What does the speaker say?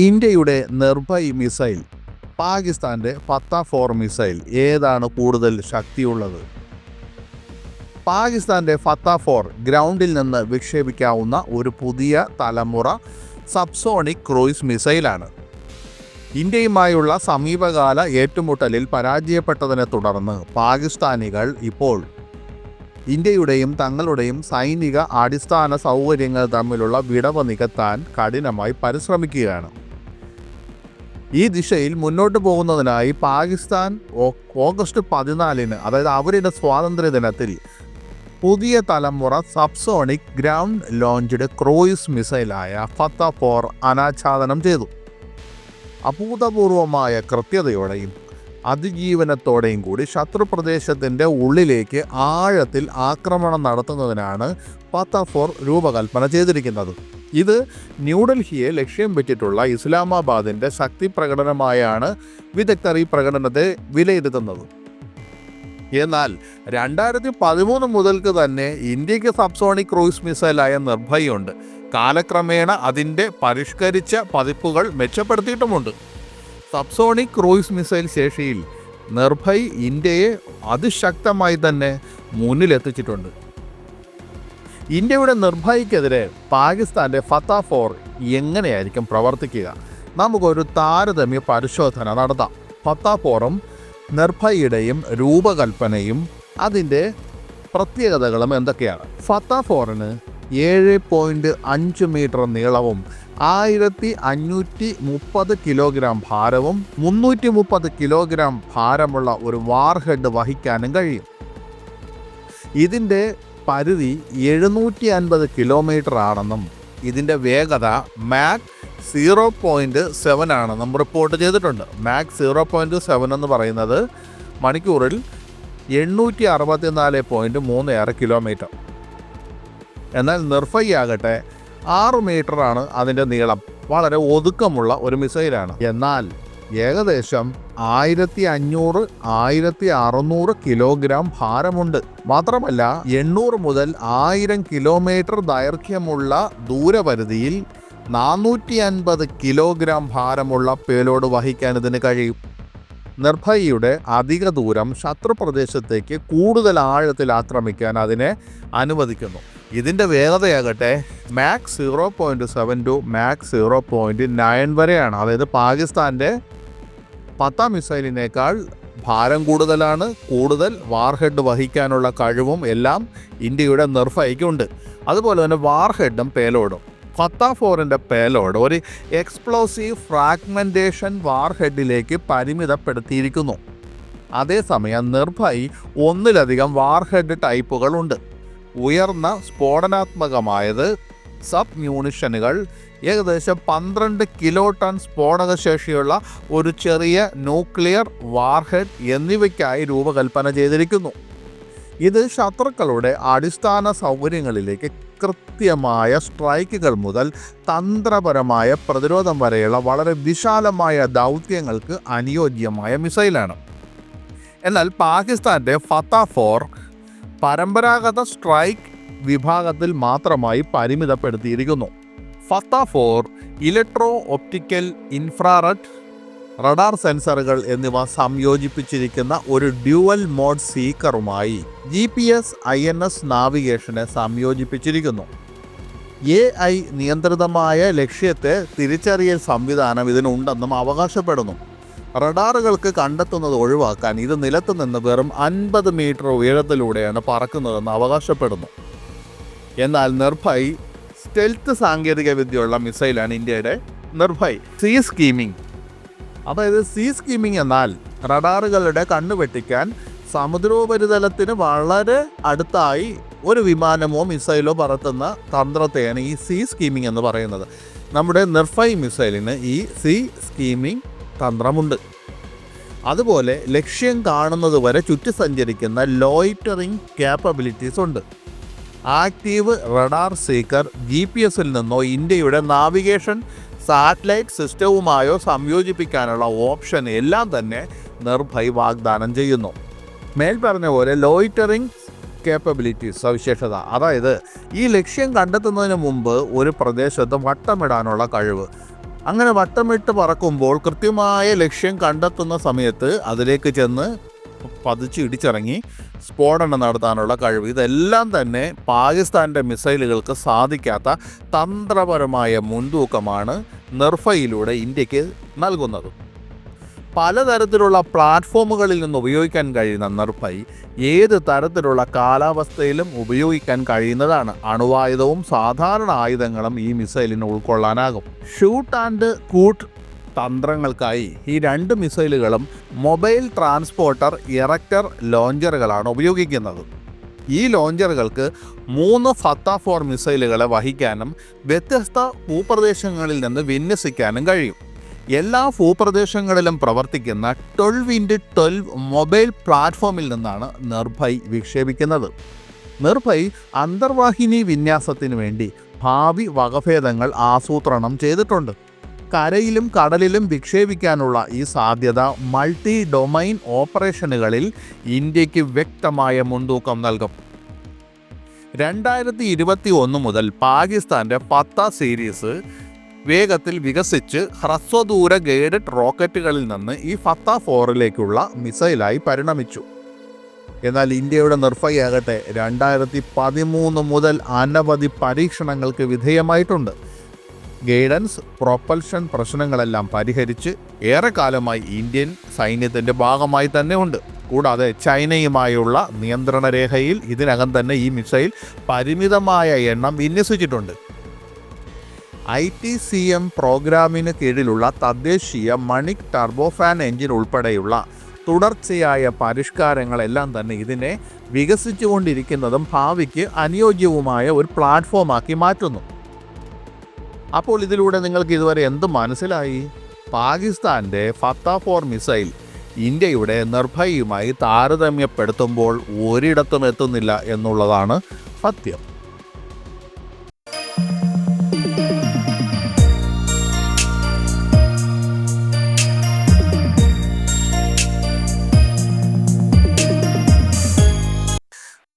ഇന്ത്യയുടെ നിർഭയ് മിസൈൽ, പാകിസ്ഥാന്റെ ഫത്ത-4 മിസൈൽ ഏതാണ് കൂടുതൽ ശക്തിയുള്ളത്? പാകിസ്ഥാന്റെ ഫത്ത-4 ഗ്രൗണ്ടിൽ നിന്ന് വിക്ഷേപിക്കാവുന്ന ഒരു പുതിയ തലമുറ സബ്സോണിക് ക്രൂയിസ് മിസൈലാണ്. ഇന്ത്യയുമായുള്ള സമീപകാല ഏറ്റുമുട്ടലിൽ പരാജയപ്പെട്ടതിനെ തുടർന്ന് പാകിസ്ഥാനികൾ ഇപ്പോൾ ഇന്ത്യയുടെയും തങ്ങളുടെയും സൈനിക അടിസ്ഥാന സൗകര്യങ്ങൾ തമ്മിലുള്ള വിടവ് നികത്താൻ കഠിനമായി പരിശ്രമിക്കുകയാണ്. ഈ ദിശയിൽ മുന്നോട്ട് പോകുന്നതിനായി പാകിസ്ഥാൻ ഓഗസ്റ്റ് 14-ന്, അതായത് അവരുടെ സ്വാതന്ത്ര്യ ദിനത്തിൽ, പുതിയ തലമുറ സബ്സോണിക് ഗ്രൗണ്ട് ലോഞ്ച്ഡ് ക്രൂയിസ് മിസൈലായ ഫത്ത-4 അനാച്ഛാദനം ചെയ്തു. അഭൂതപൂർവമായ കൃത്യതയോടെയും അതിജീവനത്തോടെയും കൂടി ശത്രുപ്രദേശത്തിൻ്റെ ഉള്ളിലേക്ക് ആഴത്തിൽ ആക്രമണം നടത്തുന്നതിനാണ് ഫത്ത-4 രൂപകൽപ്പന ചെയ്തിരിക്കുന്നത്. ഇത് ന്യൂഡൽഹിയെ ലക്ഷ്യം വെച്ചിട്ടുള്ള ഇസ്ലാമാബാദിൻ്റെ ശക്തി പ്രകടനമായാണ് വിദഗ്ധർ ഈ പ്രകടനത്തെ വിലയിരുത്തുന്നത്. എന്നാൽ 2013 മുതൽക്ക് തന്നെ ഇന്ത്യക്ക് സബ്സോണിക് ക്രൂയിസ് മിസൈലായ നിർഭയ് ഉണ്ട്. കാലക്രമേണ അതിൻ്റെ പരിഷ്കരിച്ച പതിപ്പുകൾ മെച്ചപ്പെടുത്തിയിട്ടുമുണ്ട്. സബ്സോണിക് ക്രൂയിസ് മിസൈൽ ശേഷിയിൽ നിർഭയ് ഇന്ത്യയെ അതിശക്തമായി തന്നെ മുന്നിലെത്തിച്ചിട്ടുണ്ട്. ഇന്ത്യയുടെ നിർഭയ്ക്കെതിരെ പാകിസ്ഥാൻ്റെ ഫത്ത-4 എങ്ങനെയായിരിക്കും പ്രവർത്തിക്കുക? നമുക്കൊരു താരതമ്യ പരിശോധന നടത്താം. ഫത്ത-4ഉം നിർഭയുടെയും രൂപകൽപ്പനയും അതിൻ്റെ പ്രത്യേകതകളും എന്തൊക്കെയാണ്? ഫത്ത-4ന് 7.5 മീറ്റർ നീളവും 1530 കിലോഗ്രാം ഭാരവും 330 കിലോഗ്രാം ഭാരമുള്ള ഒരു വാർഹെഡ് വഹിക്കാനും കഴിയും. ഇതിൻ്റെ പരിധി 750 കിലോമീറ്റർ ആണെന്നും ഇതിൻ്റെ വേഗത മാക് 0.7 ആണെന്നും റിപ്പോർട്ട് ചെയ്തിട്ടുണ്ട്. മാക് 0.7 എന്ന് പറയുന്നത് മണിക്കൂറിൽ 864.36 കിലോമീറ്റർ. എന്നാൽ നിർഭയ് ആകട്ടെ 6 മീറ്ററാണ് അതിൻ്റെ നീളം. വളരെ ഒതുക്കമുള്ള ഒരു മിസൈലാണ്. എന്നാൽ ഏകദേശം 1500-1600 കിലോഗ്രാം ഭാരമുണ്ട്. മാത്രമല്ല 800 മുതൽ 1000 കിലോമീറ്റർ ദൈർഘ്യമുള്ള ദൂരപരിധിയിൽ 450 കിലോഗ്രാം ഭാരമുള്ള പേലോഡ് വഹിക്കാൻ ഇതിന് കഴിയും. നിർഭയയുടെ അധിക ദൂരം ശത്രുപ്രദേശത്തേക്ക് കൂടുതൽ ആഴത്തിൽ ആക്രമിക്കാൻ അതിനെ അനുവദിക്കുന്നു. ഇതിൻ്റെ വേഗതയാകട്ടെ മാക് 0.7 ടു മാക് 0.9 വരെയാണ്. അതായത് പാകിസ്ഥാൻ്റെ ഫത്ത മിസൈലിനേക്കാൾ ഭാരം കൂടുതലാണ്. കൂടുതൽ വാർഹെഡ് വഹിക്കാനുള്ള കഴിവും എല്ലാം ഇന്ത്യയുടെ നിർഭയ്ക്കുണ്ട്. അതുപോലെ തന്നെ വാർഹെഡും പേലോഡും. ഫത്ത-4ൻ്റെ പേലോഡ് ഒരു എക്സ്പ്ലോസീവ് ഫ്രാഗ്മെൻറ്റേഷൻ വാർഹെഡിലേക്ക് പരിമിതപ്പെടുത്തിയിരിക്കുന്നു. അതേസമയം നിർഭയ് ഒന്നിലധികം വാർഹെഡ് ടൈപ്പുകളുണ്ട്. ഉയർന്ന സ്ഫോടനാത്മകമായത്, സബ് മ്യൂണിഷനുകൾ, ഏകദേശം 12 കിലോ ടൺ സ്ഫോടക ശേഷിയുള്ള ഒരു ചെറിയ ന്യൂക്ലിയർ വാർഹെഡ് എന്നിവയ്ക്കായി രൂപകൽപ്പന ചെയ്തിരിക്കുന്നു. ഇത് ശത്രുക്കളുടെ അടിസ്ഥാന സൗകര്യങ്ങളിലേക്ക് കൃത്യമായ സ്ട്രൈക്കുകൾ മുതൽ തന്ത്രപരമായ പ്രതിരോധം വരെയുള്ള വളരെ വിശാലമായ ദൗത്യങ്ങൾക്ക് അനുയോജ്യമായ മിസൈലാണ്. എന്നാൽ പാകിസ്ഥാൻ്റെ ഫത്ത-4 പരമ്പരാഗത സ്ട്രൈക്ക് വിഭാഗത്തിൽ മാത്രമായി പരിമിതപ്പെടുത്തിയിരിക്കുന്നു. ഫത്ത-4 ഇലക്ട്രോ ഒപ്റ്റിക്കൽ, ഇൻഫ്രാറെഡ്, റഡാർ സെൻസറുകൾ എന്നിവ സംയോജിപ്പിച്ചിരിക്കുന്ന ഒരു ഡ്യുവൽ മോഡ് സീക്കറുമായി GPS INS നാവിഗേഷനെ സംയോജിപ്പിച്ചിരിക്കുന്നു. AI നിയന്ത്രിതമായ ലക്ഷ്യത്തെ തിരിച്ചറിയൽ സംവിധാനം ഇതിനുണ്ടെന്നും അവകാശപ്പെടുന്നു. റഡാറുകൾക്ക് കണ്ടെത്തുന്നത് ഒഴിവാക്കാൻ ഇത് നിലത്ത് നിന്ന് വെറും 50 മീറ്റർ ഉയരത്തിലൂടെയാണ് പറക്കുന്നതെന്ന് അവകാശപ്പെടുന്നു. എന്നാൽ നിർഭയ് സ്റ്റെൽത്ത് സാങ്കേതിക വിദ്യയുള്ള മിസൈലാണ് ഇന്ത്യയുടെ നിർഭയ്. സീ സ്കീമിംഗ്, അതായത് സീ സ്കീമിംഗ് എന്നാൽ റഡാറുകളുടെ കണ്ണു വെട്ടിക്കാൻ സമുദ്രോപരിതലത്തിന് വളരെ അടുത്തായി ഒരു വിമാനമോ മിസൈലോ പറത്തുന്ന തന്ത്രത്തെയാണ് ഈ സീ സ്കീമിംഗ് എന്ന് പറയുന്നത്. നമ്മുടെ നിർഭയ് മിസൈലിന് ഈ സീ സ്കീമിംഗ് തന്ത്രമുണ്ട്. അതുപോലെ ലക്ഷ്യം കാണുന്നത് വരെ ചുറ്റി സഞ്ചരിക്കുന്ന ലോയിറ്ററിംഗ് ക്യാപ്പബിലിറ്റീസ് ഉണ്ട്. ആക്റ്റീവ് റഡാർ സീക്കർ GPS-ൽ നിന്നോ ഇന്ത്യയുടെ നാവിഗേഷൻ സാറ്റലൈറ്റ് സിസ്റ്റവുമായോ സംയോജിപ്പിക്കാനുള്ള ഓപ്ഷൻ എല്ലാം തന്നെ നിർഭയ് വാഗ്ദാനം ചെയ്യുന്നു. മേൽപ്പറഞ്ഞ പോലെ ലോയിറ്ററിംഗ് കേപ്പബിലിറ്റീസ് സവിശേഷത, അതായത് ഈ ലക്ഷ്യം കണ്ടെത്തുന്നതിന് മുമ്പ് ഒരു പ്രദേശത്ത് വട്ടമിടാനുള്ള കഴിവ്. അങ്ങനെ വട്ടമിട്ട് പറക്കുമ്പോൾ കൃത്യമായ ലക്ഷ്യം കണ്ടെത്തുന്ന സമയത്ത് അതിലേക്ക് ചെന്ന് പതിച്ച് ഇടിച്ചിറങ്ങി സ്ഫോടനം നടത്താനുള്ള കഴിവ്. ഇതെല്ലാം തന്നെ പാകിസ്ഥാൻ്റെ മിസൈലുകൾക്ക് സാധിക്കാത്ത തന്ത്രപരമായ മുൻതൂക്കമാണ് നിർഭയിലൂടെ ഇന്ത്യക്ക് നൽകുന്നത്. പലതരത്തിലുള്ള പ്ലാറ്റ്ഫോമുകളിൽ നിന്ന് ഉപയോഗിക്കാൻ കഴിയുന്ന നിർഭയ് ഏത് തരത്തിലുള്ള കാലാവസ്ഥയിലും ഉപയോഗിക്കാൻ കഴിയുന്നതാണ്. അണുവായുധവും സാധാരണ ആയുധങ്ങളും ഈ മിസൈലിന് ഉൾക്കൊള്ളാനാകും. ഷൂട്ട് ആൻഡ് കൂട്ട് തന്ത്രങ്ങൾക്കായി ഈ 2 മിസൈലുകളും മൊബൈൽ ട്രാൻസ്പോർട്ടർ ഇറക്ടർ ലോഞ്ചറുകളാണ് ഉപയോഗിക്കുന്നത്. ഈ ലോഞ്ചറുകൾക്ക് 3 ഫത്ത-4 മിസൈലുകളെ വഹിക്കാനും വ്യത്യസ്ത ഭൂപ്രദേശങ്ങളിൽ നിന്ന് വിന്യസിക്കാനും കഴിയും. എല്ലാ ഭൂപ്രദേശങ്ങളിലും പ്രവർത്തിക്കുന്ന 12x12 മൊബൈൽ പ്ലാറ്റ്ഫോമിൽ നിന്നാണ് നിർഭയ് വിക്ഷേപിക്കുന്നത്. നിർഭയ് അന്തർവാഹിനി വിന്യാസത്തിന് വേണ്ടി ഭാവി വകഭേദങ്ങൾ ആസൂത്രണം ചെയ്തിട്ടുണ്ട്. കരയിലും കടലിലും വിക്ഷേപിക്കാനുള്ള ഈ സാധ്യത മൾട്ടി ഡൊമൈൻ ഓപ്പറേഷനുകളിൽ ഇന്ത്യക്ക് വ്യക്തമായ മുൻതൂക്കം നൽകും. 2021 മുതൽ പാകിസ്ഥാൻ്റെ ഫത്ത സീരീസ് വേഗത്തിൽ വികസിച്ച് ഹ്രസ്വദൂര ഗൈഡഡ് റോക്കറ്റുകളിൽ നിന്ന് ഈ ഫത്ത-4ലേക്കുള്ള മിസൈലായി പരിണമിച്ചു. എന്നാൽ ഇന്ത്യയുടെ നിർഭയ് ആകട്ടെ 2013 മുതൽ അനവധി പരീക്ഷണങ്ങൾക്ക് വിധേയമായിട്ടുണ്ട്. ഗൈഡൻസ്, പ്രൊപ്പൽഷൻ പ്രശ്നങ്ങളെല്ലാം പരിഹരിച്ച് ഏറെക്കാലമായി ഇന്ത്യൻ സൈന്യത്തിൻ്റെ ഭാഗമായി തന്നെ ഉണ്ട്. കൂടാതെ ചൈനയുമായുള്ള നിയന്ത്രണ രേഖയിൽ ഇതിനകം തന്നെ ഈ മിസൈൽ പരിമിതമായ എണ്ണം വിന്യസിച്ചിട്ടുണ്ട്. ITCM പ്രോഗ്രാമിന് കീഴിലുള്ള തദ്ദേശീയ മണിക് ടർബോഫാൻ എഞ്ചിൻ ഉൾപ്പെടെയുള്ള തുടർച്ചയായ പരിഷ്കാരങ്ങളെല്ലാം തന്നെ ഇതിനെ വികസിച്ചുകൊണ്ടിരിക്കുന്നതും ഭാവിക്ക് അനുയോജ്യവുമായ ഒരു പ്ലാറ്റ്ഫോമാക്കി മാറ്റുന്നു. അപ്പോൾ ഇതിലൂടെ നിങ്ങൾക്ക് ഇതുവരെ എന്ത് മനസ്സിലായി? പാകിസ്ഥാൻ്റെ ഫത്ത-4 മിസൈൽ ഇന്ത്യയുടെ നിർഭയുമായി താരതമ്യപ്പെടുത്തുമ്പോൾ ഒരിടത്തും എത്തുന്നില്ല എന്നുള്ളതാണ് സത്യം.